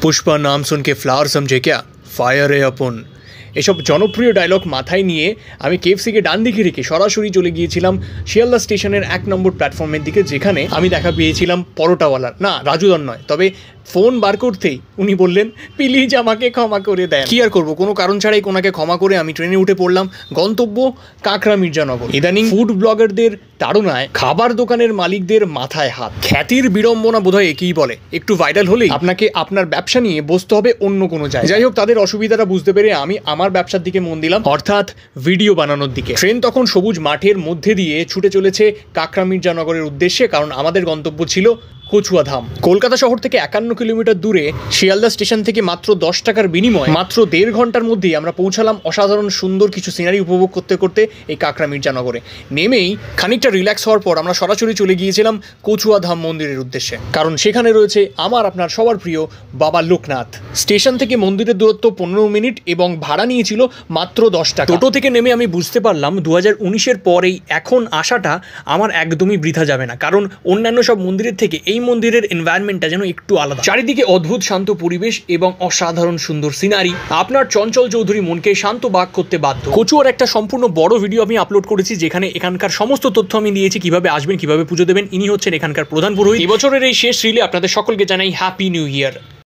পুষ্পা নাম सुन के फ्लावर समझे क्या फायर है अपन। এসব জনপ্রিয় ডায়লগ মাথায় নিয়ে আমি কেএফসিকে ডান দিকে রেখে সরাসরি চলে গিয়েছিলাম শিয়ালদা স্টেশনের 1 নম্বর প্ল্যাটফর্মের দিকে, যেখানে আমি দেখা পেয়েছিলাম পরোটাওয়ালার, না রাজুদার নয়, তবে ফোন বার করতেই উনি বললেন প্লিজ আমাকে ক্ষমা করে দেন। কি আর করবো, কোনো কারণ ছাড়াই ওনাকে ক্ষমা করে আমি ট্রেনে উঠে পড়লাম। গন্তব্য কাঁকড়া মির্জানগর। ইদানিং ফুড ব্লগারদের তাড়নায় খাবার দোকানের মালিকদের মাথায় হাত। খ্যাতির বিড়ম্বনা বোধহয় একেই বলে। একটু ভাইরাল হলেই আপনাকে আপনার ব্যবসা নিয়ে বসতে হবে অন্য কোনো জায়গায়। যাই হোক, তাদের অসুবিধাটা বুঝতে পেরে আমি আমার ব্যবসার দিকে মন দিলাম, অর্থাৎ ভিডিও বানানোর দিকে। ট্রেন তখন সবুজ মাঠের মধ্যে দিয়ে ছুটে চলেছে কাঁকড়া মির্জানগরের উদ্দেশ্যে, কারণ আমাদের গন্তব্য ছিল কচুয়াধাম। কলকাতা শহর থেকে 51 কিলোমিটার দূরে শিয়ালদা স্টেশন থেকে মাত্র 10 টাকার বিনিময়ে মাত্র 1.5 ঘন্টার মধ্যেই আমরা পৌঁছালাম অসাধারণ সুন্দর কিছু সিনারি উপভোগ করতে করতে এই কাঁকড়া মির্জানগরে। নেমেই খানিকটা রিল্যাক্স হওয়ার পর আমরা সরাসরি চলে গিয়েছিলাম কচুয়াধাম মন্দিরের উদ্দেশ্যে, কারণ সেখানে রয়েছে আমার আপনার সবার প্রিয় বাবা লোকনাথ। স্টেশন থেকে মন্দিরের দূরত্ব 15 মিনিট এবং ভাড়া নিয়েছিল মাত্র 10 টাকা। টোটো থেকে নেমে আমি বুঝতে পারলাম 2019-এর পরেই এখন আসাটা আমার একদমই বৃথা যাবে না, কারণ অন্যান্য সব মন্দিরের থেকে এই মন্দিরের এনভায়রনমেন্টটা যেন একটু আলাদা। চারিদিকে অদ্ভুত শান্ত পরিবেশ এবং অসাধারণ সুন্দর সিনারি আপনার চঞ্চল চৌধুরী মনকে শান্ত বাক করতে বাধ্য। কচুয়ার একটা সম্পূর্ণ বড় ভিডিও আমি আপলোড করেছি, যেখানে এখানকার সমস্ত তথ্য আমি দিয়েছি, কিভাবে আসবেন, কিভাবে পুজো দেবেন। ইনি হচ্ছেন এখানকার প্রধান পুরোহিত। এবছরের এই শেষ রিলে আপনাদের সকলকে জানাই হ্যাপি নিউ ইয়ার।